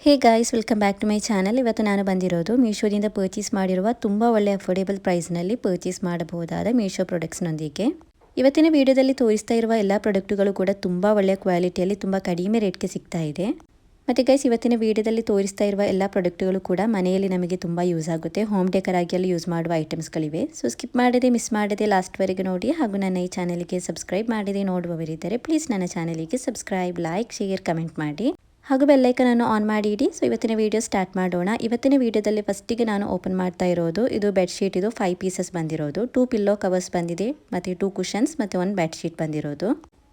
Hey guys, welcome back to my channel. ಇವತ್ತು ನಾನು ಬಂದಿರೋದು ಮೀಶೋದಿಂದ ಪರ್ಚೇಸ್ ಮಾಡಿರುವ ತುಂಬ ಒಳ್ಳೆ ಅಫೋರ್ಡೆಬಲ್ ಪ್ರೈಸ್ನಲ್ಲಿ ಪರ್ಚೇಸ್ ಮಾಡಬಹುದಾದ ಮೀಶೋ ಪ್ರಾಡಕ್ಟ್ಸ್ನೊಂದಿಗೆ. ಇವತ್ತಿನ ವಿಡಿಯೋದಲ್ಲಿ ತೋರಿಸ್ತಾ ಇರುವ ಎಲ್ಲ ಪ್ರಾಡಕ್ಟುಗಳು ಕೂಡ ತುಂಬ ಒಳ್ಳೆಯ ಕ್ವಾಲಿಟಿಯಲ್ಲಿ ತುಂಬ ಕಡಿಮೆ ರೇಟ್ಗೆ ಸಿಗ್ತಾ ಇದೆ. ಮತ್ತು ಗೈಸ್, ಇವತ್ತಿನ ವಿಡಿಯೋದಲ್ಲಿ ತೋರಿಸ್ತಾ ಇರುವ ಎಲ್ಲ ಪ್ರಾಡಕ್ಟುಗಳು ಕೂಡ ಮನೆಯಲ್ಲಿ ನಮಗೆ ತುಂಬ ಯೂಸ್ ಆಗುತ್ತೆ. ಹೋಮ್ ಡೆಕರ್ ಆಗಿ ಯೂಸ್ ಮಾಡುವ ಐಟಮ್ಸ್ಗಳಿವೆ. ಸೊ ಸ್ಕಿಪ್ ಮಾಡದೆ ಮಿಸ್ ಮಾಡದೆ ಲಾಸ್ಟ್ವರೆಗೆ ನೋಡಿ. ಹಾಗೂ ನನ್ನ ಈ ಚಾನಲ್ಗೆ ಸಬ್ಸ್ಕ್ರೈಬ್ ಮಾಡದೆ ನೋಡುವವರಿದ್ದರೆ ಪ್ಲೀಸ್ ನನ್ನ ಚಾನಲಿಗೆ ಸಬ್ಸ್ಕ್ರೈಬ್, ಲೈಕ್, ಶೇರ್, ಕಮೆಂಟ್ ಮಾಡಿ. ಹಾಗೂ ಬೆಲ್ಲೈಕನ್ ಅನ್ನು ಆನ್ ಮಾಡಿ ಇಡಿ. ಸೊ ಇವತ್ತಿನ ವಿಡಿಯೋ ಸ್ಟಾರ್ಟ್ ಮಾಡೋಣ. ಇವತ್ತಿನ ವಿಡಿಯೋದಲ್ಲಿ ಫಸ್ಟಿಗೆ ನಾನು ಓಪನ್ ಮಾಡ್ತಾ ಇರೋದು ಇದು ಬೆಡ್ಶೀಟ್. ಇದು 5 ಪೀಸಸ್ ಬಂದಿರೋದು. 2 ಪಿಲ್ಲೋ ಕವರ್ಸ್ ಬಂದಿದೆ, ಮತ್ತು 2 ಕುಷನ್ಸ್ ಮತ್ತು 1 ಬೆಡ್ಶೀಟ್ ಬಂದಿರೋದು.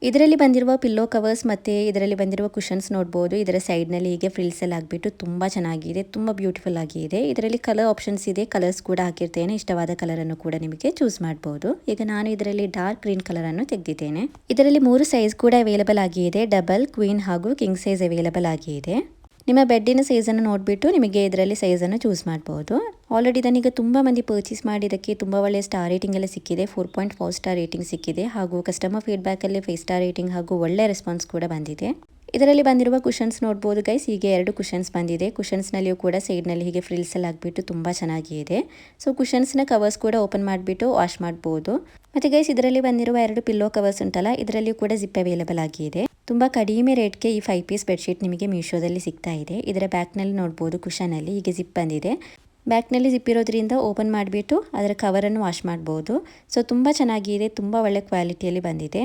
ಇದರಲ್ಲಿ ಬಂದಿರುವ ಪಿಲ್ಲೋ ಕವರ್ಸ್ ಮತ್ತು ಇದರಲ್ಲಿ ಬಂದಿರುವ ಕುಷನ್ಸ್ ನೋಡ್ಬೋದು. ಇದರ ಸೈಡ್ನಲ್ಲಿ ಹೀಗೆ ಫ್ರಿಲ್ಸ್ ಎಲ್ಲ ಆಗಿಬಿಟ್ಟು ತುಂಬ ಚೆನ್ನಾಗಿದೆ, ತುಂಬ ಬ್ಯೂಟಿಫುಲ್ ಆಗಿದೆ. ಇದರಲ್ಲಿ ಕಲರ್ ಆಪ್ಷನ್ಸ್ ಇದೆ, ಕಲರ್ಸ್ ಕೂಡ ಹಾಕಿರ್ತೇನೆ. ಇಷ್ಟವಾದ ಕಲರನ್ನು ಕೂಡ ನಿಮಗೆ ಚೂಸ್ ಮಾಡ್ಬೋದು. ಈಗ ನಾನು ಇದರಲ್ಲಿ ಡಾರ್ಕ್ ಗ್ರೀನ್ ಕಲರನ್ನು ತೆಗೆದಿದ್ದೇನೆ. ಇದರಲ್ಲಿ 3 ಸೈಜ್ ಕೂಡ ಅವೈಲೇಬಲ್ ಆಗಿದೆ. ಡಬಲ್, ಕ್ವೀನ್ ಹಾಗೂ ಕಿಂಗ್ ಸೈಜ್ ಅವೈಲೇಬಲ್ ಆಗಿದೆ. ನಿಮ್ಮ ಬೆಡ್ಡಿನ ಸೈಜನ್ನು ನೋಡಿಬಿಟ್ಟು ನಿಮಗೆ ಇದರಲ್ಲಿ ಸೈಜನ್ನು ಚೂಸ್ ಮಾಡ್ಬೋದು. ಆಲ್ರೆಡಿ ನನಗೆ ತುಂಬ ಮಂದಿ ಪರ್ಚೇಸ್ ಮಾಡಿದ್ದಕ್ಕೆ ತುಂಬ ಒಳ್ಳೆಯ ಸ್ಟಾರ್ ರೇಟಿಂಗ್ ಎಲ್ಲ ಸಿಕ್ಕಿದೆ. 4.4 ಸ್ಟಾರ್ ರೇಟಿಂಗ್ ಸಿಕ್ಕಿದೆ. ಹಾಗೂ ಕಸ್ಟಮರ್ ಫೀಡ್ಬ್ಯಾಕಲ್ಲಿ 5 ಸ್ಟಾರ್ ರೇಟಿಂಗ್ ಹಾಗೂ ಒಳ್ಳೆ ರೆಸ್ಪಾನ್ಸ್ ಕೂಡ ಬಂದಿದೆ. ಇದರಲ್ಲಿ ಬಂದಿರುವ ಕುಷನ್ಸ್ ನೋಡ್ಬೋದು ಗೈಸ್. ಹೀಗೆ 2 ಕುಷನ್ಸ್ ಬಂದಿದೆ. ಕುಷನ್ಸ್ನಲ್ಲಿಯೂ ಕೂಡ ಸೈಡ್ನಲ್ಲಿ ಹೀಗೆ ಫ್ರಿಲ್ಸ್ ಎಲ್ಲ ಆಗಿಬಿಟ್ಟು ತುಂಬ ಚೆನ್ನಾಗಿದೆ. ಸೊ ಕುಷನ್ಸ್ನ ಕವರ್ಸ್ ಕೂಡ ಓಪನ್ ಮಾಡಿಬಿಟ್ಟು ವಾಶ್ ಮಾಡ್ಬೋದು. ಮತ್ತು ಗೈಸ್, ಇದರಲ್ಲಿ ಬಂದಿರುವ 2 ಪಿಲ್ಲೋ ಕವರ್ಸ್ ಉಂಟಲ್ಲ, ಇದರಲ್ಲಿಯೂ ಕೂಡ ಜಿಪ್ ಅವೈಲೇಬಲ್ ಆಗಿದೆ. ತುಂಬ ಕಡಿಮೆ ರೇಟ್ಗೆ ಈ 5 ಪೀಸ್ ಬೆಡ್ಶೀಟ್ ನಿಮಗೆ ಮೀಶೋದಲ್ಲಿ ಸಿಗ್ತಾ ಇದೆ. ಇದರ ಬ್ಯಾಕ್ನಲ್ಲಿ ನೋಡ್ಬೋದು, ಕುಷನಲ್ಲಿ ಹೀಗೆ ಜಿಪ್ ಬಂದಿದೆ. ಬ್ಯಾಕ್ನಲ್ಲಿ ಜಿಪ್ ಇರೋದ್ರಿಂದ ಓಪನ್ ಮಾಡಿಬಿಟ್ಟು ಅದರ ಕವರನ್ನು ವಾಶ್ ಮಾಡ್ಬೋದು. ಸೊ ತುಂಬ ಚೆನ್ನಾಗಿದೆ, ತುಂಬ ಒಳ್ಳೆ ಕ್ವಾಲಿಟಿಯಲ್ಲಿ ಬಂದಿದೆ.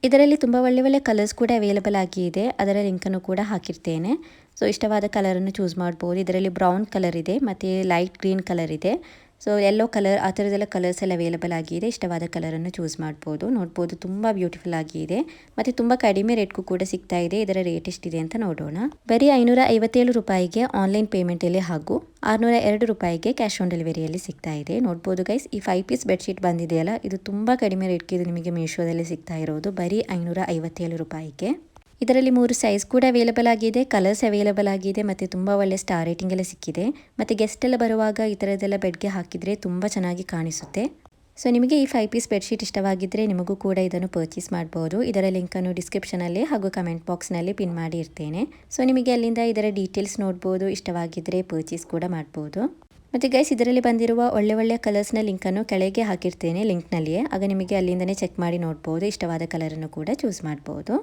ಇದರಲ್ಲಿ ತುಂಬ ಒಳ್ಳೆ ಕಲರ್ಸ್ ಕೂಡ ಅವೈಲೇಬಲ್ ಆಗಿದೆ. ಅದರ ಲಿಂಕನ್ನು ಕೂಡ ಹಾಕಿರ್ತೇನೆ. ಸೊ ಇಷ್ಟವಾದ ಕಲರನ್ನು ಚೂಸ್ ಮಾಡ್ಬೋದು. ಇದರಲ್ಲಿ ಬ್ರೌನ್ ಕಲರ್ ಇದೆ, ಮತ್ತು ಲೈಟ್ ಗ್ರೀನ್ ಕಲರ್ ಇದೆ. ಸೊ ಯೆಲ್ಲೋ ಕಲರ್, ಆ ಥರದ್ದೆಲ್ಲ ಕಲರ್ಸ್ ಎಲ್ಲ ಅವೈಲೇಬಲ್ ಆಗಿದೆ. ಇಷ್ಟವಾದ ಕಲರನ್ನು ಚೂಸ್ ಮಾಡ್ಬೋದು. ನೋಡ್ಬೋದು, ತುಂಬ ಬ್ಯೂಟಿಫುಲ್ ಆಗಿದೆ ಮತ್ತು ತುಂಬ ಕಡಿಮೆ ರೇಟ್ಗೂ ಕೂಡ ಸಿಗ್ತಾ ಇದೆ. ಇದರ ರೇಟ್ ಎಷ್ಟಿದೆ ಅಂತ ನೋಡೋಣ. ಬರೀ 557 ರೂಪಾಯಿಗೆ ಆನ್ಲೈನ್ ಪೇಮೆಂಟಲ್ಲಿ ಹಾಗೂ 602 ರೂಪಾಯಿಗೆ ಕ್ಯಾಶ್ ಆನ್ ಡೆಲಿವರಿಯಲ್ಲಿ ಸಿಗ್ತಾ ಇದೆ. ನೋಡ್ಬೋದು ಗೈಸ್, ಈ 5 ಪೀಸ್ ಬೆಡ್ಶೀಟ್ ಬಂದಿದೆಯಲ್ಲ, ಇದು ತುಂಬ ಕಡಿಮೆ ರೇಟ್ಗೆ ಇದು ನಿಮಗೆ ಮೀಶೋದಲ್ಲಿ ಸಿಗ್ತಾ ಇರೋದು ಬರೀ 557 ರೂಪಾಯಿಗೆ. ಇದರಲ್ಲಿ 3 ಸೈಜ್ ಕೂಡ ಅವೈಲೇಬಲ್ ಆಗಿದೆ, ಕಲರ್ಸ್ ಅವೈಲೇಬಲ್ ಆಗಿದೆ, ಮತ್ತು ತುಂಬ ಒಳ್ಳೆ ಸ್ಟಾರ್ ರೇಟಿಂಗ್ ಎಲ್ಲ ಸಿಕ್ಕಿದೆ. ಮತ್ತು ಗೆಸ್ಟ್ ಎಲ್ಲ ಬರುವಾಗ ಈ ಥರದ್ದೆಲ್ಲ ಬೆಡ್ಗೆ ಹಾಕಿದರೆ ತುಂಬ ಚೆನ್ನಾಗಿ ಕಾಣಿಸುತ್ತೆ. ಸೊ ನಿಮಗೆ ಈ 5 ಪೀಸ್ ಬೆಡ್ಶೀಟ್ ಇಷ್ಟವಾಗಿದ್ದರೆ ನಿಮಗೂ ಕೂಡ ಇದನ್ನು ಪರ್ಚೇಸ್ ಮಾಡ್ಬೋದು. ಇದರ ಲಿಂಕನ್ನು ಡಿಸ್ಕ್ರಿಪ್ಷನಲ್ಲಿ ಹಾಗೂ ಕಮೆಂಟ್ ಬಾಕ್ಸ್ನಲ್ಲಿ ಪಿನ್ ಮಾಡಿ ಇರ್ತೇನೆ. ಸೊ ನಿಮಗೆ ಅಲ್ಲಿಂದ ಇದರ ಡೀಟೇಲ್ಸ್ ನೋಡ್ಬೋದು. ಇಷ್ಟವಾಗಿದ್ದರೆ ಪರ್ಚೇಸ್ ಕೂಡ ಮಾಡ್ಬೋದು. ಮತ್ತು ಗೈಸ್, ಇದರಲ್ಲಿ ಬಂದಿರುವ ಒಳ್ಳೆ ಕಲರ್ಸ್ನ ಲಿಂಕನ್ನು ಕೆಳಗೆ ಹಾಕಿರ್ತೇನೆ ಲಿಂಕ್ನಲ್ಲಿಯೇ. ಆಗ ನಿಮಗೆ ಅಲ್ಲಿಂದನೇ ಚೆಕ್ ಮಾಡಿ ನೋಡ್ಬೋದು. ಇಷ್ಟವಾದ ಕಲರನ್ನು ಕೂಡ ಚೂಸ್ ಮಾಡ್ಬೋದು.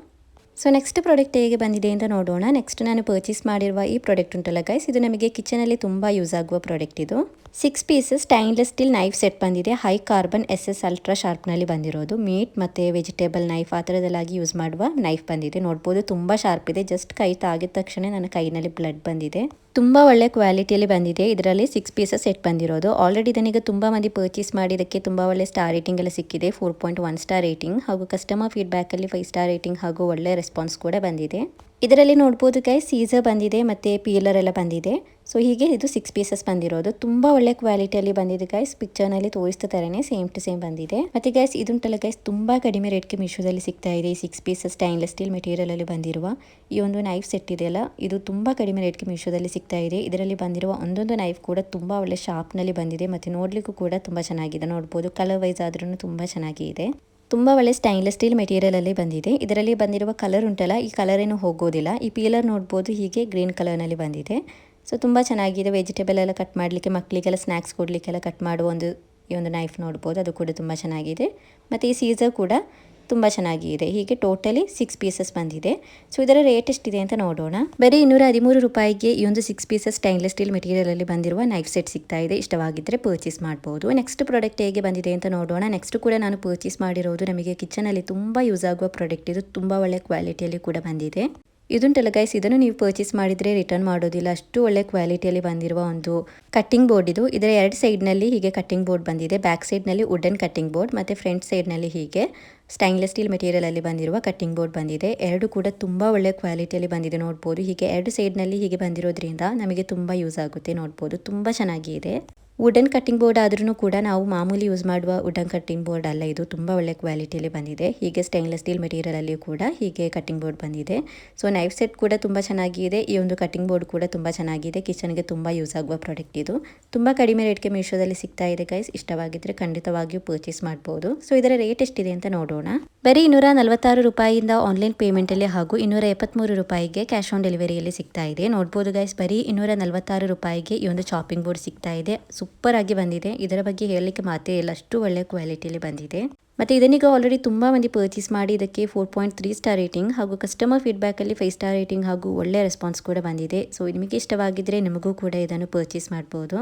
ಸೊ ನೆಕ್ಸ್ಟ್ ಪ್ರಾಡಕ್ಟ್ ಹೇಗೆ ಬಂದಿದೆ ಅಂತ ನೋಡೋಣ. ನೆಕ್ಸ್ಟ್ ನಾನು ಪರ್ಚೇಸ್ ಮಾಡಿರುವ ಈ ಪ್ರಾಡಕ್ಟ್ ಉಂಟಲ್ಲ ಗೈಸ್, ಇದು ನಮಗೆ ಕಿಚನಲ್ಲಿ ತುಂಬ ಯೂಸ್ ಆಗುವ ಪ್ರಾಡಕ್ಟ್. ಇದು 6 pieces stainless steel knife set ಬಂದಿದೆ. ಹೈ ಕಾರ್ಬನ್ SS ಅಲ್ಟ್ರಾ ಶಾರ್ಪ್ನಲ್ಲಿ ಬಂದಿರೋದು. ಮೀಟ್ ಮತ್ತು ವೆಜಿಟೇಬಲ್ ನೈಫ್ ಆ ಥರದಲ್ಲಾಗಿ ಯೂಸ್ ಮಾಡುವ ನೈಫ್ ಬಂದಿದೆ. ನೋಡ್ಬೋದು, ತುಂಬ ಶಾರ್ಪ್ ಇದೆ. ಜಸ್ಟ್ ಕೈ ತಾಗಿದ ತಕ್ಷಣ ನನ್ನ ಕೈನಲ್ಲಿ ಬ್ಲಡ್ ಬಂದಿದೆ. ತುಂಬ ಒಳ್ಳೆ ಕ್ವಾಲಿಟಿಯಲ್ಲಿ ಬಂದಿದೆ. ಇದರಲ್ಲಿ 6 ಪೀಸಸ್ ಸೆಟ್ ಬಂದಿರೋದು. ಆಲ್ರೆಡಿ ನನಗೆ ತುಂಬ ಮಂದಿ ಪರ್ಚೇಸ್ ಮಾಡಿದ್ದಕ್ಕೆ ತುಂಬ ಒಳ್ಳೆ ಸ್ಟಾರ್ ರೇಟಿಂಗ್ ಎಲ್ಲ ಸಿಕ್ಕಿದೆ. 4.1 ಸ್ಟಾರ್ ರೇಟಿಂಗ್ ಹಾಗೂ ಕಸ್ಟಮರ್ ಫೀಡ್ಬ್ಯಾಕಲ್ಲಿ 5 ಸ್ಟಾರ್ ರೇಟಿಂಗ್ ಹಾಗೂ ಒಳ್ಳೆ ರೆಸ್ಪಾನ್ಸ್ ಕೂಡ ಬಂದಿದೆ. ಇದರಲ್ಲಿ ನೋಡ್ಬೋದು ಗೈಸ್, ಸೀಸರ್ ಬಂದಿದೆ ಮತ್ತು ಪೀಲರ್ ಎಲ್ಲ ಬಂದಿದೆ. ಸೊ ಹೀಗೆ ಇದು 6 ಪೀಸಸ್ ಬಂದಿರೋದು. ತುಂಬ ಒಳ್ಳೆ ಕ್ವಾಲಿಟಿಯಲ್ಲಿ ಬಂದಿದೆ ಗೈಸ್. ಪಿಕ್ಚರ್ನಲ್ಲಿ ತೋರಿಸ್ತಾ ಥರನೇ ಸೇಮ್ ಟು ಸೇಮ್ ಬಂದಿದೆ. ಮತ್ತು ಗೈಸ್, ಇದುಂಟಲ್ಲ ಗೈಸ್, ತುಂಬ ಕಡಿಮೆ ರೇಟ್ಗೆ ಮೀಶೋದಲ್ಲಿ ಸಿಗ್ತಾ ಇದೆ. ಈ 6 ಪೀಸಸ್ ಸ್ಟೈನ್ಲೆಸ್ ಸ್ಟೀಲ್ ಮೆಟೀರಿಯಲಲ್ಲಿ ಬಂದಿರುವ ಈ ಒಂದು ನೈಫ್ ಸೆಟ್ ಇದೆಯಲ್ಲ, ಇದು ತುಂಬ ಕಡಿಮೆ ರೇಟ್ಗೆ ಮೀಶೋದಲ್ಲಿ ಸಿಗ್ತಾ ಇದೆ. ಇದರಲ್ಲಿ ಬಂದಿರುವ ಒಂದೊಂದು ನೈಫ್ ಕೂಡ ತುಂಬ ಒಳ್ಳೆ ಶಾರ್ಪ್ನಲ್ಲಿ ಬಂದಿದೆ ಮತ್ತು ನೋಡಲಿಕ್ಕೂ ಕೂಡ ತುಂಬ ಚೆನ್ನಾಗಿದೆ. ನೋಡ್ಬೋದು, ಕಲರ್ ವೈಸ್ ಆದ್ರೂ ತುಂಬ ಚೆನ್ನಾಗಿದೆ. ತುಂಬ ಒಳ್ಳೆ ಸ್ಟೈನ್ಲೆಸ್ ಸ್ಟೀಲ್ ಮೆಟೀರಿಯಲಲ್ಲಿ ಬಂದಿದೆ. ಇದರಲ್ಲಿ ಬಂದಿರುವ ಕಲರ್ ಉಂಟಲ್ಲ, ಈ ಕಲರ್ ಏನು ಹೋಗೋದಿಲ್ಲ. ಈ ಪೀಲರ್ ನೋಡ್ಬೋದು, ಹೀಗೆ ಗ್ರೀನ್ ಕಲರ್ನಲ್ಲಿ ಬಂದಿದೆ. ಸೊ ತುಂಬ ಚೆನ್ನಾಗಿದೆ. ವೆಜಿಟೇಬಲ್ ಎಲ್ಲ ಕಟ್ ಮಾಡಲಿಕ್ಕೆ, ಮಕ್ಕಳಿಗೆಲ್ಲ ಸ್ನ್ಯಾಕ್ಸ್ ಕೊಡಲಿಕ್ಕೆಲ್ಲ ಕಟ್ ಮಾಡುವ ಈ ಒಂದು ನೈಫ್ ನೋಡ್ಬೋದು, ಅದು ಕೂಡ ತುಂಬ ಚೆನ್ನಾಗಿದೆ. ಮತ್ತು ಈ ಸೀಸರ್ ಕೂಡ ತುಂಬ ಚೆನ್ನಾಗಿದೆ. ಹೀಗೆ ಟೋಟಲಿ 6 ಪೀಸಸ್ ಬಂದಿದೆ. ಸೊ ಇದರ ರೇಟ್ ಎಷ್ಟಿದೆ ಅಂತ ನೋಡೋಣ. ಬರೀ 213 ರೂಪಾಯಿಗೆ ಈ ಒಂದು 6 ಪೀಸಸ್ ಸ್ಟೈನ್ಲೆಸ್ ಸ್ಟೀಲ್ ಮೆಟೀರಿಯಲಲ್ಲಿ ಬಂದಿರುವ ನೈಫ್ ಸೆಟ್ ಸಿಗ್ತಾ ಇದೆ. ಇಷ್ಟವಾಗಿದ್ದರೆ ಪರ್ಚೇಸ್ ಮಾಡ್ಬೋದು. ನೆಕ್ಸ್ಟ್ ಪ್ರಾಡಕ್ಟ್ ಹೇಗೆ ಬಂದಿದೆ ಅಂತ ನೋಡೋಣ. ನೆಕ್ಸ್ಟ್ ಕೂಡ ನಾನು ಪರ್ಚೇಸ್ ಮಾಡಿರೋದು ನಮಗೆ ಕಿಚನಲ್ಲಿ ತುಂಬ ಯೂಸ್ ಆಗುವ ಪ್ರಾಡಕ್ಟ್. ಇದು ತುಂಬ ಒಳ್ಳೆ ಕ್ವಾಲಿಟಿಯಲ್ಲಿ ಕೂಡ ಬಂದಿದೆ. ಇದುಂಟಲ್ಲ ಗೈಸ್, ಇದನ್ನು ನೀವು ಪರ್ಚೇಸ್ ಮಾಡಿದರೆ ರಿಟರ್ನ್ ಮಾಡೋದಿಲ್ಲ. ಅಷ್ಟು ಒಳ್ಳೆ ಕ್ವಾಲಿಟಿಯಲ್ಲಿ ಬಂದಿರುವ ಒಂದು ಕಟ್ಟಿಂಗ್ ಬೋರ್ಡ್ ಇದು. ಇದರ 2 ಸೈಡ್ನಲ್ಲಿ ಹೀಗೆ ಕಟ್ಟಿಂಗ್ ಬೋರ್ಡ್ ಬಂದಿದೆ. ಬ್ಯಾಕ್ ಸೈಡ್ನಲ್ಲಿ ವುಡನ್ ಕಟ್ಟಿಂಗ್ ಬೋರ್ಡ್ ಮತ್ತು ಫ್ರಂಟ್ ಸೈಡ್ನಲ್ಲಿ ಹೀಗೆ ಸ್ಟೈನ್ಲೆಸ್ ಸ್ಟೀಲ್ ಮೆಟೀರಿಯಲಲ್ಲಿ ಬಂದಿರುವ ಕಟ್ಟಿಂಗ್ ಬೋರ್ಡ್ ಬಂದಿದೆ. 2 ಕೂಡ ತುಂಬ ಒಳ್ಳೆ ಕ್ವಾಲಿಟಿಯಲ್ಲಿ ಬಂದಿದೆ. ನೋಡ್ಬೋದು, ಹೀಗೆ 2 ಸೈಡ್ನಲ್ಲಿ ಹೀಗೆ ಬಂದಿರೋದ್ರಿಂದ ನಮಗೆ ತುಂಬ ಯೂಸ್ ಆಗುತ್ತೆ. ನೋಡ್ಬೋದು, ತುಂಬ ಚೆನ್ನಾಗಿದೆ. ವುಡನ್ ಕಟ್ಟಿಂಗ್ ಬೋರ್ಡ್ ಆದ್ರೂ ಕೂಡ ನಾವು ಮಾಮೂಲಿ ಯೂಸ್ ಮಾಡುವ ವುಡನ್ ಕಟ್ಟಿಂಗ್ ಬೋರ್ಡ್ ಅಲ್ಲ, ಇದು ತುಂಬ ಒಳ್ಳೆ ಕ್ವಾಲಿಟಿಯಲ್ಲಿ ಬಂದಿದೆ. ಹೀಗೆ ಸ್ಟೈನ್ಲೆಸ್ ಸ್ಟೀಲ್ ಮೆಟೀರಿಯಲಲ್ಲಿ ಕೂಡ ಹೀಗೆ ಕಟ್ಟಿಂಗ್ ಬೋರ್ಡ್ ಬಂದಿದೆ. ಸೊ ನೈಫ್ ಸೆಟ್ ಕೂಡ ತುಂಬ ಚೆನ್ನಾಗಿದೆ. ಈ ಒಂದು ಕಟ್ಟಿಂಗ್ ಬೋರ್ಡ್ ಕೂಡ ತುಂಬ ಚೆನ್ನಾಗಿದೆ. ಕಿಚನ್ಗೆ ತುಂಬ ಯೂಸ್ ಆಗುವ ಪ್ರಾಡಕ್ಟ್ ಇದು. ತುಂಬ ಕಡಿಮೆ ರೇಟ್ಗೆ ಮೀಶೋದಲ್ಲಿ ಸಿಗ್ತಾ ಇದೆ ಗೈಸ್. ಇಷ್ಟವಾಗಿದ್ದರೆ ಖಂಡಿತವಾಗಿಯೂ ಪರ್ಚೇಸ್ ಮಾಡ್ಬೋದು. ಸೊ ಇದರ ರೇಟ್ ಎಷ್ಟಿದೆ ಅಂತ ನೋಡೋಣ. ಬರೀ 246 ರೂಪಾಯಿಯಿಂದ ಆನ್ಲೈನ್ ಪೇಮೆಂಟಲ್ಲಿ ಹಾಗೂ 273 ರೂಪಾಯಿಗೆ ಕ್ಯಾಶ್ ಆನ್ ಡೆಲಿವರಿಯಲ್ಲಿ ಸಿಗ್ತಾ ಇದೆ. ನೋಡ್ಬೋದು ಗೈಸ್, ಬರೀ 246 ರೂಪಾಯಿಗೆ ಈ ಒಂದು ಚಾಪಿಂಗ್ ಬೋರ್ಡ್ ಸಿಗ್ತಾ ಇದೆ. ಸೂಪರ್ ಆಗಿ ಬಂದಿದೆ. ಇದರ ಬಗ್ಗೆ ಹೇಳಲಿಕ್ಕೆ ಮಾತೇ ಇಲ್ಲ, ಅಷ್ಟು ಒಳ್ಳೆ ಕ್ವಾಲಿಟಿಯಲ್ಲಿ ಬಂದಿದೆ. ಮತ್ತು ಇದನ್ನೀಗ ಆಲ್ರೆಡಿ ತುಂಬ ಮಂದಿ ಪರ್ಚೇಸ್ ಮಾಡಿ ಇದಕ್ಕೆ 4.3 ಸ್ಟಾರ್ ರೇಟಿಂಗ್ ಹಾಗೂ ಕಸ್ಟಮರ್ ಫೀಡ್ಬ್ಯಾಕಲ್ಲಿ 5 ಸ್ಟಾರ್ ರೇಟಿಂಗ್ ಹಾಗೂ ಒಳ್ಳೆ ರೆಸ್ಪಾನ್ಸ್ ಕೂಡ ಬಂದಿದೆ. ಸೊ ನಿಮಗೆ ಇಷ್ಟವಾಗಿದ್ದರೆ ನಿಮಗೂ ಕೂಡ ಇದನ್ನು ಪರ್ಚೇಸ್ ಮಾಡ್ಬೋದು.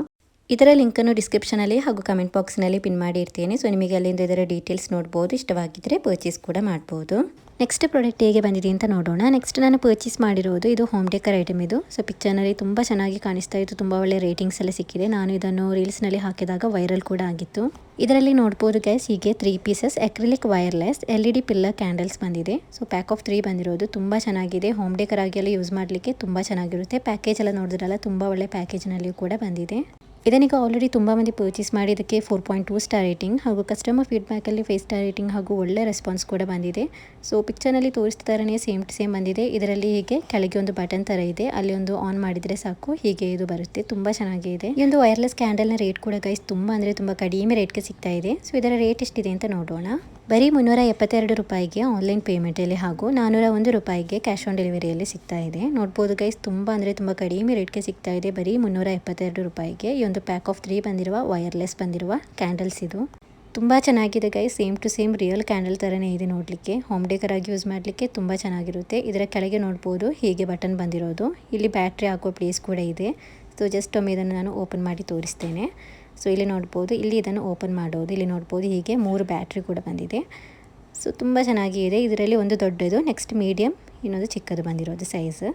ಇದರ ಲಿಂಕನ್ನು ಡಿಸ್ಕ್ರಿಪ್ಷನಲ್ಲಿ ಹಾಗೂ ಕಮೆಂಟ್ ಬಾಕ್ಸ್ನಲ್ಲಿ ಪಿನ್ ಮಾಡಿ ಇರ್ತೀನಿ. ಸೊ ನಿಮಗೆ ಅಲ್ಲಿಂದ ಇದರ ಡೀಟೇಲ್ಸ್ ನೋಡ್ಬೋದು. ಇಷ್ಟವಾಗಿದ್ದರೆ ಪರ್ಚೇಸ್ ಕೂಡ ಮಾಡ್ಬೋದು. ನೆಕ್ಸ್ಟ್ ಪ್ರಾಡಕ್ಟ್ ಹೇಗೆ ಬಂದಿದೆ ಅಂತ ನೋಡೋಣ. ನೆಕ್ಸ್ಟ್ ನಾನು ಪರ್ಚೇಸ್ ಮಾಡಿರೋದು ಇದು ಹೋಮ್ ಡೆಕರ್ ಐಟಮ್ ಇದು. ಸೊ ಪಿಕ್ಚರ್ನಲ್ಲಿ ತುಂಬ ಚೆನ್ನಾಗಿ ಕಾಣಿಸ್ತಾ ಇತ್ತು. ತುಂಬ ಒಳ್ಳೆ ರೇಟಿಂಗ್ಸ್ ಎಲ್ಲ ಸಿಕ್ಕಿದೆ. ನಾನು ಇದನ್ನು ರೀಲ್ಸ್ನಲ್ಲಿ ಹಾಕಿದಾಗ ವೈರಲ್ ಕೂಡ ಆಗಿತ್ತು. ಇದರಲ್ಲಿ ನೋಡ್ಬೋದು ಗೈಸ್, ಹೀಗೆ 3 pieces acrylic wireless LED pillar candles ಬಂದಿದೆ. ಸೊ ಪ್ಯಾಕ್ ಆಫ್ 3 ಬಂದಿರೋದು ತುಂಬ ಚೆನ್ನಾಗಿದೆ. ಹೋಮ್ ಡೆಕರ್ ಆಗಿ ಎಲ್ಲ ಯೂಸ್ ಮಾಡಲಿಕ್ಕೆ ತುಂಬ ಚೆನ್ನಾಗಿರುತ್ತೆ. ಪ್ಯಾಕೇಜ್ ಎಲ್ಲ ನೋಡಿದ್ರಲ್ಲ, ತುಂಬ ಒಳ್ಳೆ ಪ್ಯಾಕೇಜ್ನಲ್ಲಿಯೂ ಕೂಡ ಬಂದಿದೆ. ಇದನ್ನೀಗ ಆಲ್ರೆಡಿ ತುಂಬ ಮಂದಿ ಪರ್ಚೇಸ್ ಮಾಡಿ ಇದಕ್ಕೆ 4.2 ಸ್ಟಾರ್ ರೇಟಿಂಗ್ ಹಾಗೂ ಕಸ್ಟಮರ್ ಫೀಡ್ಬ್ಯಾಕಲ್ಲಿ 5 ಸ್ಟಾರ್ ರೇಟಿಂಗ್ ಹಾಗೂ ಒಳ್ಳೆ ರೆಸ್ಪಾನ್ಸ್ ಕೂಡ ಬಂದಿದೆ. ಸೊ ಪಿಕ್ಚರ್ನಲ್ಲಿ ತೋರಿಸ್ತಾ ಥರನೇ ಸೇಮ್ ಟು ಸೇಮ್ ಬಂದಿದೆ. ಇದರಲ್ಲಿ ಹೀಗೆ ಕೆಳಗೆ ಒಂದು ಬಟನ್ ಥರ ಇದೆ, ಅಲ್ಲಿ ಒಂದು ಆನ್ ಮಾಡಿದರೆ ಸಾಕು, ಹೀಗೆ ಇದು ಬರುತ್ತೆ. ತುಂಬ ಚೆನ್ನಾಗಿದೆ. ಈ ಒಂದು ವೈರ್ಲೆಸ್ ಕ್ಯಾಂಡಲ್ನ ರೇಟ್ ಕೂಡ ಗೈಸ್ ತುಂಬ ಅಂದರೆ ತುಂಬ ಕಡಿಮೆ ರೇಟ್ಗೆ ಸಿಗ್ತಾ ಇದೆ. ಸೊ ಇದರ ರೇಟ್ ಎಷ್ಟಿದೆ ಅಂತ ನೋಡೋಣ. ಬರೀ 372 ರೂಪಾಯಿಗೆ ಆನ್ಲೈನ್ ಪೇಮೆಂಟಲ್ಲಿ ಹಾಗೂ 401 ರೂಪಾಯಿಗೆ ಕ್ಯಾಶ್ ಆನ್ ಡೆಲಿವರಿಯಲ್ಲಿ ಸಿಗ್ತಾ ಇದೆ. ನೋಡ್ಬೋದು ಗೈಸ್, ತುಂಬ ಅಂದರೆ ತುಂಬ ಕಡಿಮೆ ರೇಟ್ಗೆ ಸಿಗ್ತಾ ಇದೆ. ಬರೀ 372 ರೂಪಾಯಿಗೆ ಈ ಒಂದು ಪ್ಯಾಕ್ ಆಫ್ 3 ಬಂದಿರುವ ವೈರ್ಲೆಸ್ ಬಂದಿರುವ ಕ್ಯಾಂಡಲ್ಸ್ ಇದು. ತುಂಬ ಚೆನ್ನಾಗಿದೆ guys. Same to same real candle ಥರನೇ ಇದೆ ನೋಡಲಿಕ್ಕೆ. ಹೋಮ್ ಡೆಕರ್ ಆಗಿ ಯೂಸ್ ಮಾಡಲಿಕ್ಕೆ ತುಂಬ ಚೆನ್ನಾಗಿರುತ್ತೆ. ಇದರ ಕೆಳಗೆ ನೋಡ್ಬೋದು ಹೀಗೆ ಬಟನ್ ಬಂದಿರೋದು. ಇಲ್ಲಿ ಬ್ಯಾಟ್ರಿ ಹಾಕೋ ಪ್ಲೇಸ್ ಕೂಡ ಇದೆ. ಸೊ ಜಸ್ಟ್ ಒಮ್ಮೆ ಇದನ್ನು ನಾನು ಓಪನ್ ಮಾಡಿ ತೋರಿಸ್ತೇನೆ. ಸೊ ಇಲ್ಲಿ ನೋಡ್ಬೋದು, ಇಲ್ಲಿ ಇದನ್ನು ಓಪನ್ ಮಾಡೋದು. ಇಲ್ಲಿ ನೋಡ್ಬೋದು ಹೀಗೆ 3 ಬ್ಯಾಟ್ರಿ ಕೂಡ ಬಂದಿದೆ. ಸೊ ತುಂಬ ಚೆನ್ನಾಗಿದೆ. ಇದರಲ್ಲಿ ಒಂದು ದೊಡ್ಡದು, ನೆಕ್ಸ್ಟ್ ಮೀಡಿಯಮ್, ಇನ್ನೊಂದು ಚಿಕ್ಕದು ಬಂದಿರೋದು ಸೈಜ್.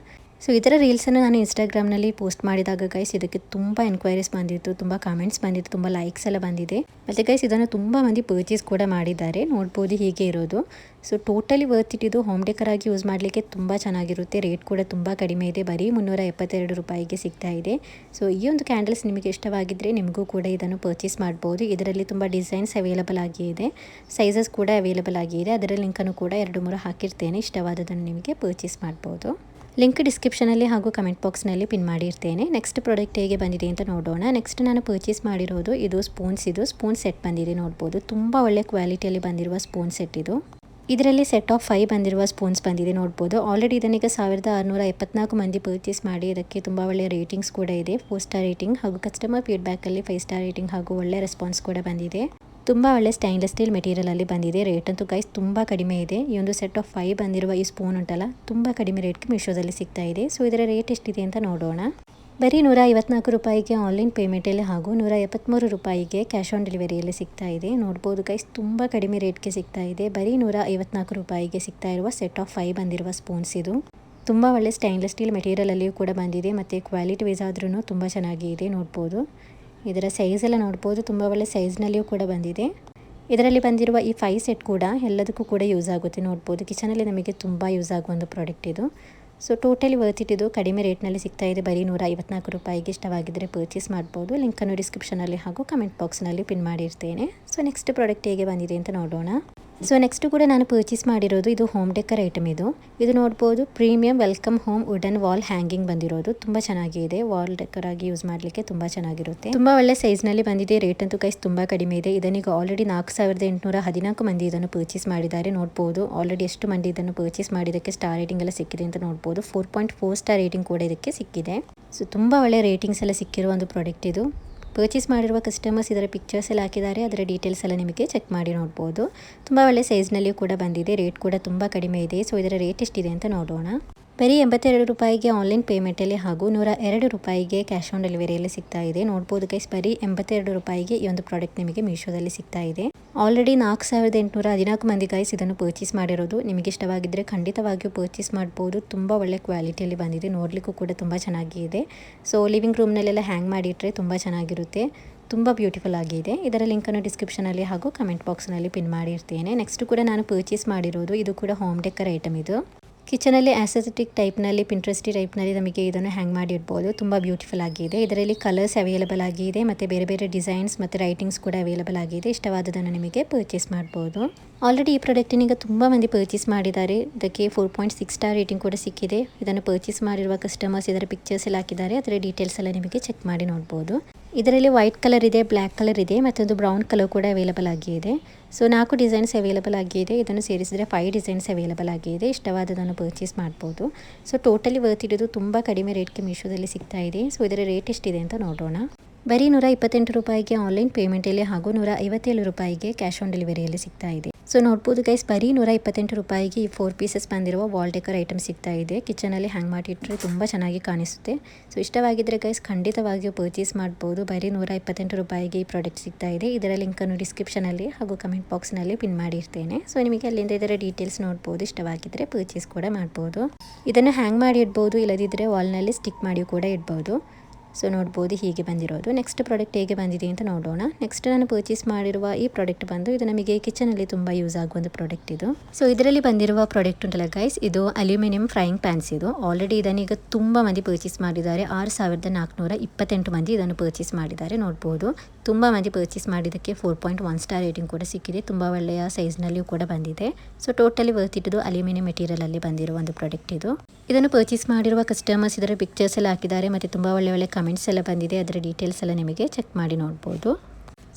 ಸೊ ಇದರ ರೀಲ್ಸನ್ನು ನಾನು ಇನ್ಸ್ಟಾಗ್ರಾಮ್ನಲ್ಲಿ ಪೋಸ್ಟ್ ಮಾಡಿದಾಗ ಗೈಸ್ ಇದಕ್ಕೆ ತುಂಬ ಎನ್ಕ್ವೈರೀಸ್ ಬಂದಿತ್ತು, ತುಂಬ ಕಾಮೆಂಟ್ಸ್ ಬಂದಿತ್ತು, ತುಂಬ ಲೈಕ್ಸ್ ಎಲ್ಲ ಬಂದಿದೆ. ಮತ್ತು ಗೈಸ್ ಇದನ್ನು ತುಂಬ ಮಂದಿ ಪರ್ಚೇಸ್ ಕೂಡ ಮಾಡಿದ್ದಾರೆ. ನೋಡ್ಬೋದು ಹೀಗೆ ಇರೋದು. So totally worth it. ಇದು ಹೋಮ್ ಡೆಕರ್ ಆಗಿ ಯೂಸ್ ಮಾಡಲಿಕ್ಕೆ ತುಂಬ ಚೆನ್ನಾಗಿರುತ್ತೆ. ರೇಟ್ ಕೂಡ ತುಂಬ ಕಡಿಮೆ ಇದೆ. ಬರೀ 372 ರೂಪಾಯಿಗೆ ಸಿಗ್ತಾ ಇದೆ. ಸೊ ಈ ಒಂದು ಕ್ಯಾಂಡಲ್ಸ್ ನಿಮಗೆ ಇಷ್ಟವಾಗಿದ್ದರೆ ನಿಮಗೂ ಕೂಡ ಇದನ್ನು ಪರ್ಚೇಸ್ ಮಾಡ್ಬೋದು. ಇದರಲ್ಲಿ ತುಂಬ ಡಿಸೈನ್ಸ್ ಅವೈಲಬಲ್ ಆಗಿದೆ, ಸೈಜಸ್ ಕೂಡ ಅವೈಲಬಲ್ ಆಗಿದೆ. ಅದರ ಲಿಂಕನ್ನು ಕೂಡ 2-3 ಹಾಕಿರ್ತೇನೆ. ಇಷ್ಟವಾದದನ್ನು ನಿಮಗೆ ಪರ್ಚೇಸ್ ಮಾಡ್ಬೋದು. ಲಿಂಕ್ ಡಿಸ್ಕ್ರಿಪ್ಷನಲ್ಲಿ ಹಾಗೂ ಕಮೆಂಟ್ ಬಾಕ್ಸ್ನಲ್ಲಿ ಪಿನ್ ಮಾಡಿರ್ತೇನೆ. ನೆಕ್ಸ್ಟ್ ಪ್ರಾಡಕ್ಟ್ ಹೇಗೆ ಬಂದಿದೆ ಅಂತ ನೋಡೋಣ. ನೆಕ್ಸ್ಟ್ ನಾನು ಪರ್ಚೇಸ್ ಮಾಡಿರೋದು ಇದು ಸ್ಪೂನ್ಸ್. ಇದು ಸ್ಪೂನ್ ಸೆಟ್ ಬಂದಿದೆ. ನೋಡ್ಬೋದು ತುಂಬ ಒಳ್ಳೆ ಕ್ವಾಲಿಟಿಯಲ್ಲಿ ಬಂದಿರುವ ಸ್ಪೂನ್ ಸೆಟ್ ಇದು. ಇದರಲ್ಲಿ ಸೆಟ್ ಆಫ್ 5 ಬಂದಿರುವ ಸ್ಪೂನ್ಸ್ ಬಂದಿದೆ. ನೋಡ್ಬೋದು ಆಲ್ರೆಡಿ ಇದನ್ನೀಗ 1674 ಮಂದಿ ಪರ್ಚೇಸ್ ಮಾಡಿ ಇದಕ್ಕೆ ತುಂಬ ಒಳ್ಳೆಯ ರೇಟಿಂಗ್ಸ್ ಕೂಡ ಇದೆ. 4 ಸ್ಟಾರ್ ರೇಟಿಂಗ್ ಹಾಗೂ ಕಸ್ಟಮರ್ ಫೀಡ್ಬ್ಯಾಕಲ್ಲಿ 5 ಸ್ಟಾರ್ ರೇಟಿಂಗ್ ಹಾಗೂ ಒಳ್ಳೆ ರೆಸ್ಪಾನ್ಸ್ ಕೂಡ ಬಂದಿದೆ. ತುಂಬ ಒಳ್ಳೆ ಸ್ಟೈನ್ಲೆಸ್ ಸ್ಟೀಲ್ ಮೆಟೀರಿಯಲಲ್ಲಿ ಬಂದಿದೆ. ರೇಟ್ ಅಂತೂ ಗೈಸ್ ತುಂಬ ಕಡಿಮೆ ಇದೆ. ಈ ಒಂದು ಸೆಟ್ ಆಫ್ 5 ಬಂದಿರುವ ಈ ಸ್ಪೂನ್ ಉಂಟಲ್ಲ, ತುಂಬ ಕಡಿಮೆ ರೇಟ್ಗೆ ಮೀಶೋದಲ್ಲಿ ಸಿಗ್ತಾ ಇದೆ. ಸೊ ಇದರ ರೇಟ್ ಎಷ್ಟಿದೆ ಅಂತ ನೋಡೋಣ. ಬರೀ 154 ರೂಪಾಯಿಗೆ ಆನ್ಲೈನ್ ಪೇಮೆಂಟಲ್ಲಿ ಹಾಗೂ 173 ರೂಪಾಯಿಗೆ ಕ್ಯಾಶ್ ಆನ್ ಡೆಲಿವರಿಯಲ್ಲಿ ಸಿಗ್ತಾ ಇದೆ. ನೋಡ್ಬೋದು ಗೈಸ್, ತುಂಬ ಕಡಿಮೆ ರೇಟ್ಗೆ ಸಿಗ್ತಾ ಇದೆ. ಬರೀ 154 ರೂಪಾಯಿಗೆ ಸಿಗ್ತಾ ಇರುವ ಸೆಟ್ ಆಫ್ 5 ಬಂದಿರುವ ಸ್ಪೂನ್ಸ್ ಇದು. ತುಂಬ ಒಳ್ಳೆ ಸ್ಟೈನ್ಲೆಸ್ ಸ್ಟೀಲ್ ಮೆಟೀರಿಯಲಲ್ಲಿಯೂ ಕೂಡ ಬಂದಿದೆ ಮತ್ತು ಕ್ವಾಲಿಟಿ ವೈಸ್ ಆದ್ರೂ ತುಂಬ ಚೆನ್ನಾಗಿದೆ. ನೋಡ್ಬೋದು ಇದರ ಸೈಜ್ ಎಲ್ಲ ನೋಡ್ಬೋದು, ತುಂಬ ಒಳ್ಳೆ ಸೈಜ್ನಲ್ಲಿಯೂ ಕೂಡ ಬಂದಿದೆ. ಇದರಲ್ಲಿ ಬಂದಿರುವ ಈ 5 ಸೆಟ್ ಕೂಡ ಎಲ್ಲದಕ್ಕೂ ಕೂಡ ಯೂಸ್ ಆಗುತ್ತೆ. ನೋಡ್ಬೋದು ಕಿಚನಲ್ಲಿ ನಮಗೆ ತುಂಬ ಯೂಸ್ ಆಗುವ ಒಂದು ಪ್ರಾಡಕ್ಟ್ ಇದು. So totally worth it. ಇದು ಕಡಿಮೆ ರೇಟ್ನಲ್ಲಿ ಸಿಗ್ತಾ ಇದೆ. ಬರೀ 154 ರೂಪಾಯಿಗೆ. ಇಷ್ಟವಾಗಿದ್ದರೆ ಪರ್ಚೇಸ್ ಮಾಡ್ಬೋದು. ಲಿಂಕನ್ನು ಡಿಸ್ಕ್ರಿಪ್ಷನಲ್ಲಿ ಹಾಗೂ ಕಮೆಂಟ್ ಬಾಕ್ಸ್ನಲ್ಲಿ ಪಿನ್ ಮಾಡಿರ್ತೇನೆ. ಸೊ ನೆಕ್ಸ್ಟ್ ಪ್ರಾಡಕ್ಟ್ ಹೇಗೆ ಬಂದಿದೆ ಅಂತ ನೋಡೋಣ. ಸೊ ನೆಕ್ಸ್ಟ್ ಕೂಡ ನಾನು ಪರ್ಚೇಸ್ ಮಾಡಿರೋದು ಇದು ಹೋಮ್ ಡೆಕರ್ ಐಟಮ್ ಇದು. ಇದು ನೋಡ್ಬೋದು premium welcome home wooden wall hanging ಬಂದಿರೋದು. ತುಂಬ ಚೆನ್ನಾಗಿದೆ. ವಾಲ್ ಡೆಕರ್ ಆಗಿ ಯೂಸ್ ಮಾಡಲಿಕ್ಕೆ ತುಂಬ ಚೆನ್ನಾಗಿರುತ್ತೆ. ತುಂಬ ಒಳ್ಳೆ ಸೈಜ್ನಲ್ಲಿ ಬಂದಿದೆ. ರೇಟ್ ಅಂತೂ ಗೈಸ್ ತುಂಬ ಕಡಿಮೆ ಇದೆ. ಇದನ್ನೀಗ ಆಲ್ರೆಡಿ 4814 ಮಂದಿ ಇದನ್ನು ಪರ್ಚೇಸ್ ಮಾಡಿದ್ದಾರೆ. ನೋಡ್ಬೋದು ಆಲ್ರೆಡಿ ಎಷ್ಟು ಮಂದಿ ಇದನ್ನು ಪರ್ಚೇಸ್ ಮಾಡಿದ್ದಕ್ಕೆ ಸ್ಟಾರ್ ರೇಟಿಂಗ್ ಎಲ್ಲ ಸಿಕ್ಕಿದೆ ಅಂತ ನೋಡ್ಬೋದು. 4.4 ಸ್ಟಾರ್ ರೇಟಿಂಗ್ ಕೂಡ ಇದಕ್ಕೆ ಸಿಕ್ಕಿದೆ. ಸೊ ತುಂಬ ಒಳ್ಳೆ ರೇಟಿಂಗ್ಸ್ ಎಲ್ಲ ಸಿಕ್ಕಿರುವ ಒಂದು ಪ್ರಾಡಕ್ಟ್ ಇದು. ಪರ್ಚೇಸ್ ಮಾಡಿರುವ ಕಸ್ಟಮರ್ಸ್ ಇದರ ಪಿಕ್ಚರ್ಸ್ ಎಲ್ಲ ಹಾಕಿದ್ದಾರೆ. ಅದರ ಡೀಟೇಲ್ಸ್ ಎಲ್ಲ ನಿಮಗೆ ಚೆಕ್ ಮಾಡಿ ನೋಡ್ಬೋದು. ತುಂಬ ಒಳ್ಳೆ ಸೈಜ್ನಲ್ಲಿಯೂ ಕೂಡ ಬಂದಿದೆ. ರೇಟ್ ಕೂಡ ತುಂಬ ಕಡಿಮೆ ಇದೆ. ಸೊ ಇದರ ರೇಟ್ ಎಷ್ಟಿದೆ ಅಂತ ನೋಡೋಣ. ಬರೀ 82 ರೂಪಾಯಿಗೆ ಆನ್ಲೈನ್ ಪೇಮೆಂಟಲ್ಲಿ ಹಾಗೂ 102 ರೂಪಾಯಿಗೆ ಕ್ಯಾಶ್ ಆನ್ ಡೆಲಿವರಿಯಲ್ಲಿ ಸಿಗ್ತಾ ಇದೆ. ನೋಡ್ಬೋದು ಗೈಸ್, ಬರೀ 82 ರೂಪಾಯಿಗೆ ಈ ಒಂದು ಪ್ರಾಡಕ್ಟ್ ನಿಮಗೆ ಮೀಶೋದಲ್ಲಿ ಸಿಗ್ತಾ ಇದೆ. ಆಲ್ರೆಡಿ 4814 ಮಂದಿ ಗೈಸ್ ಇದನ್ನು ಪರ್ಚೇಸ್ ಮಾಡಿರೋದು. ನಿಮಗೆ ಇಷ್ಟವಾಗಿದ್ದರೆ ಖಂಡಿತವಾಗಿಯೂ ಪರ್ಚೇಸ್ ಮಾಡ್ಬೋದು. ತುಂಬ ಒಳ್ಳೆ ಕ್ವಾಲಿಟಿಯಲ್ಲಿ ಬಂದಿದೆ. ನೋಡಲಿಕ್ಕೂ ಕೂಡ ತುಂಬ ಚೆನ್ನಾಗಿದೆ. ಸೊ ಲಿವಿಂಗ್ ರೂಮ್ನಲ್ಲೆಲ್ಲ ಹ್ಯಾಂಗ್ ಮಾಡಿಟ್ರೆ ತುಂಬ ಚೆನ್ನಾಗಿರುತ್ತೆ. ತುಂಬ ಬ್ಯೂಟಿಫುಲ್ ಆಗಿದೆ. ಇದರ ಲಿಂಕನ್ನು ಡಿಸ್ಕ್ರಿಪ್ಷನಲ್ಲಿ ಹಾಗೂ ಕಮೆಂಟ್ ಬಾಕ್ಸ್ನಲ್ಲಿ ಪಿನ್ ಮಾಡಿರ್ತೇನೆ. ನೆಕ್ಸ್ಟ್ ಕೂಡ ನಾನು ಪರ್ಚೇಸ್ ಮಾಡಿರೋದು ಇದು ಕೂಡ ಹೋಮ್ ಡೆಕರ್ ಐಟಮ್ ಇದು. ಕಿಚನಲ್ಲಿ ಆಸೆಥೆಟಿಕ್ ಟೈಪ್ನಲ್ಲಿ ಪಿಂಟ್ರೆಸ್ಟಿ ಟೈಪ್ನಲ್ಲಿ ನಮಗೆ ಇದನ್ನು ಹ್ಯಾಂಗ್ ಮಾಡಿ ಇಡ್ಬೋದು. ತುಂಬ ಬ್ಯೂಟಿಫುಲ್ ಆಗಿದೆ. ಇದರಲ್ಲಿ ಕಲರ್ಸ್ ಅವೈಲೇಬಲ್ ಆಗಿದೆ ಮತ್ತು ಬೇರೆ ಬೇರೆ ಡಿಸೈನ್ಸ್ ಮತ್ತು ರೈಟಿಂಗ್ಸ್ ಕೂಡ ಅವೈಲೇಬಲ್ ಆಗಿದೆ. ಇಷ್ಟವಾದದನ್ನು ನಿಮಗೆ ಪರ್ಚೇಸ್ ಮಾಡ್ಬೋದು. ಆಲ್ರೆಡಿ ಈ ಪ್ರಾಡಕ್ಟಿನೀಗ ತುಂಬ ಮಂದಿ ಪರ್ಚೇಸ್ ಮಾಡಿದ್ದಾರೆ. ಇದಕ್ಕೆ 4.6 ಸ್ಟಾರ್ ರೇಟಿಂಗ್ ಕೂಡ ಸಿಕ್ಕಿದೆ. ಇದನ್ನು ಪರ್ಚೇಸ್ ಮಾಡಿರುವ ಕಸ್ಟಮರ್ಸ್ ಇದರ ಪಿಕ್ಚರ್ಸ್ ಎಲ್ಲ ಹಾಕಿದ್ದಾರೆ. ಅದರ ಡೀಟೇಲ್ಸ್ ಎಲ್ಲ ನಿಮಗೆ ಚೆಕ್ ಮಾಡಿ ನೋಡ್ಬೋದು. ಇದರಲ್ಲಿ ವೈಟ್ ಕಲರ್ ಇದೆ, ಬ್ಲ್ಯಾಕ್ ಕಲರ್ ಇದೆ, ಮತ್ತೊಂದು ಬ್ರೌನ್ ಕಲರ್ ಕೂಡ ಅವೈಲೇಬಲ್ ಆಗಿದೆ. ಸೊ 4 ಡಿಸೈನ್ಸ್ ಅವೈಲೇಬಲ್ ಆಗಿದೆ. ಇದನ್ನು ಸೇರಿಸಿದರೆ 5 ಡಿಸೈನ್ಸ್ ಅವೈಲೇಬಲ್ ಆಗಿದೆ. ಇಷ್ಟವಾದದನ್ನು ಪರ್ಚೇಸ್ ಮಾಡ್ಬೋದು. ಸೊ ಟೋಟಲಿ ವರ್ತ್ ಇಡೋದು ತುಂಬ ಕಡಿಮೆ ರೇಟ್ಗೆ ಮೀಶೋದಲ್ಲಿ ಸಿಗ್ತಾ ಇದೆ. ಸೊ ಇದರ ರೇಟ್ ಎಷ್ಟಿದೆ ಅಂತ ನೋಡೋಣ. ಬರೀ 128 ರೂಪಾಯಿಗೆ ಆನ್ಲೈನ್ ಪೇಮೆಂಟಲ್ಲಿ ಹಾಗೂ 157 ರೂಪಾಯಿಗೆ ಕ್ಯಾಶ್ ಆನ್ ಡೆಲಿವರಿಯಲ್ಲಿ ಸಿಗ್ತಾ ಇದೆ. ಸೊ ನೋಡ್ಬೋದು ಗೈಸ್, ಬರೀ 128 ರೂಪಾಯಿಗೆ ಈ 4 ಪೀಸಸ್ ಬಂದಿರುವ ವಾಲ್ ಡೆಕೋರ್ ಐಟಮ್ ಸಿಗ್ತಾ ಇದೆ. ಕಿಚನಲ್ಲಿ ಹ್ಯಾಂಗ್ ಮಾಡಿಟ್ರೆ ತುಂಬ ಚೆನ್ನಾಗಿ ಕಾಣಿಸುತ್ತೆ. ಸೊ ಇಷ್ಟವಾಗಿದ್ದರೆ ಗೈಸ್ ಖಂಡಿತವಾಗಿಯೂ ಪರ್ಚೇಸ್ ಮಾಡ್ಬೋದು. ಬರೀ 128 ರೂಪಾಯಿಗೆ ಈ ಪ್ರಾಡಕ್ಟ್ ಸಿಗ್ತಾ ಇದೆ. ಇದರ ಲಿಂಕನ್ನು ಡಿಸ್ಕ್ರಿಪ್ಷನಲ್ಲಿ ಹಾಗೂ ಕಮೆಂಟ್ ಬಾಕ್ಸ್ನಲ್ಲಿ ಪಿನ್ ಮಾಡಿರ್ತೇನೆ. ಸೊ ನಿಮಗೆ ಅಲ್ಲಿಂದ ಇದರ ಡೀಟೇಲ್ಸ್ ನೋಡ್ಬೋದು. ಇಷ್ಟವಾಗಿದ್ದರೆ ಪರ್ಚೇಸ್ ಕೂಡ ಮಾಡ್ಬೋದು. ಇದನ್ನು ಹ್ಯಾಂಗ್ ಮಾಡಿ ಇಡ್ಬೋದು, ಇಲ್ಲದಿದ್ದರೆ ವಾಲ್ನಲ್ಲಿ ಸ್ಟಿಕ್ ಮಾಡಿ ಕೂಡ ಇಡ್ಬೋದು. ಸೊ ನೋಡ್ಬೋದು ಹೀಗೆ ಬಂದಿರೋದು. ನೆಕ್ಸ್ಟ್ ಪ್ರಾಡಕ್ಟ್ ಹೇಗೆ ಬಂದಿದೆ ಅಂತ ನೋಡೋಣ. ನೆಕ್ಸ್ಟ್ ನಾನು ಪರ್ಚೇಸ್ ಮಾಡಿರುವ ಈ ಪ್ರಾಡಕ್ಟ್ ಬಂದು ಇದು ನಮಗೆ ಕಿಚನಲ್ಲಿ ತುಂಬ ಯೂಸ್ ಆಗುವ ಒಂದು ಪ್ರಾಡಕ್ಟ್ ಇದು. ಸೊ ಇದರಲ್ಲಿ ಬಂದಿರುವ ಪ್ರಾಡಕ್ಟ್ ಉಂಟಲ್ಲ ಗೈಸ್, ಇದು ಅಲ್ಯೂಮಿನಿಯಂ ಫ್ರೈಯಿಂಗ್ ಪ್ಯಾನ್ಸ್ ಇದು. ಆಲ್ರೆಡಿ ಇದನ್ನೀಗ ತುಂಬ ಮಂದಿ ಪರ್ಚೇಸ್ ಮಾಡಿದ್ದಾರೆ. 6428 ಮಂದಿ ಇದನ್ನು ಪರ್ಚೇಸ್ ಮಾಡಿದ್ದಾರೆ. ನೋಡ್ಬೋದು ತುಂಬ ಮಂದಿ ಪರ್ಚೇಸ್ ಮಾಡಿದ್ದಕ್ಕೆ 4.1 ಸ್ಟಾರ್ ರೇಟಿಂಗ್ ಕೂಡ ಸಿಕ್ಕಿದೆ. ತುಂಬ ಒಳ್ಳೆಯ ಸೈಜ್ನಲ್ಲಿಯೂ ಕೂಡ ಬಂದಿದೆ. ಸೊ ಟೋಟಲಿ ವರ್ತ್ ಇಟ್ಟು ಅಲ್ಯೂಮಿನಿಯಂ ಮೆಟೀರಿಯಲಲ್ಲಿ ಬಂದಿರುವ ಒಂದು ಪ್ರಾಡಕ್ಟ್ ಇದು. ಇದನ್ನು ಪರ್ಚೇಸ್ ಮಾಡಿರುವ ಕಸ್ಟಮರ್ಸ್ ಇದರ ಪಿಕ್ಚರ್ಸ್ ಎಲ್ಲ ಹಾಕಿದ್ದಾರೆ ಮತ್ತು ತುಂಬ ಒಳ್ಳೆ ಕಮೆಂಟ್ಸ್ ಎಲ್ಲ ಬಂದಿದೆ. ಅದರ ಡೀಟೇಲ್ಸ್ ಎಲ್ಲ ನಿಮಗೆ ಚೆಕ್ ಮಾಡಿ ನೋಡ್ಬೋದು.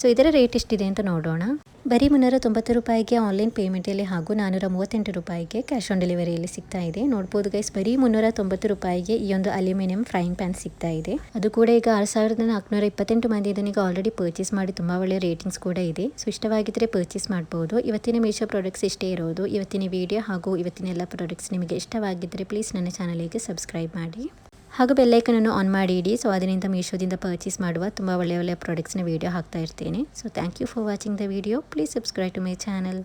ಸೊ ಇದರ ರೇಟ್ ಎಷ್ಟಿದೆ ಅಂತ ನೋಡೋಣ. ಬರೀ 390 ರೂಪಾಯಿಗೆ ಆನ್ಲೈನ್ ಪೇಮೆಂಟಲ್ಲಿ ಹಾಗೂ 438 ರೂಪಾಯಿಗೆ ಕ್ಯಾಶ್ ಆನ್ ಡೆಲಿವರಿಯಲ್ಲಿ ಸಿಗ್ತಾ ಇದೆ. ನೋಡ್ಬೋದು ಗೈಸ್, ಬರೀ 390 ರೂಪಾಯಿಗೆ ಈ ಒಂದು ಅಲ್ಯೂಮಿನಿಯಂ ಫ್ರೈಯಿಂಗ್ ಪ್ಯಾನ್ ಸಿಗ್ತಾ ಇದೆ. ಅದು ಕೂಡ ಈಗ 6428 ಮಂದಿ ಇದನ್ನೀಗ ಆಲ್ರೆಡಿ ಪರ್ಚೇಸ್ ಮಾಡಿ ತುಂಬ ಒಳ್ಳೆಯ ರೇಟಿಂಗ್ಸ್ ಕೂಡ ಇದೆ. ಸೊ ಇಷ್ಟವಾಗಿದ್ದರೆ ಪರ್ಚೇಸ್ ಮಾಡ್ಬೋದು. ಇವತ್ತಿನ ಮೀಶೋ ಪ್ರಾಡಕ್ಟ್ಸ್ ಇಷ್ಟೇ ಇರೋದು. ಇವತ್ತಿನ ವಿಡಿಯೋ ಹಾಗೂ ಇವತ್ತಿನ ಎಲ್ಲ ಪ್ರಾಡಕ್ಟ್ಸ್ ನಿಮಗೆ ಇಷ್ಟವಾಗಿದ್ದರೆ ಪ್ಲೀಸ್ ನನ್ನ ಚಾನಲಿಗೆ ಸಬ್ಸ್ಕ್ರೈಬ್ ಮಾಡಿ ಹಾಗೂ ಬೆಲ್ಲೈಕನನ್ನು ಆನ್ ಮಾಡಿ ಇಡಿ. ಸೊ ಅದರಿಂದ ಮೀಶೋದಿಂದ ಪರ್ಚೇಸ್ ಮಾಡುವ ತುಂಬ ಒಳ್ಳೆಯ ಪ್ರಾಡಕ್ಟ್ಸ್ನ ವೀಡಿಯೋ ಹಾಕ್ತಾ ಇರ್ತೇನೆ. So thank you for watching the video. Please subscribe to my channel.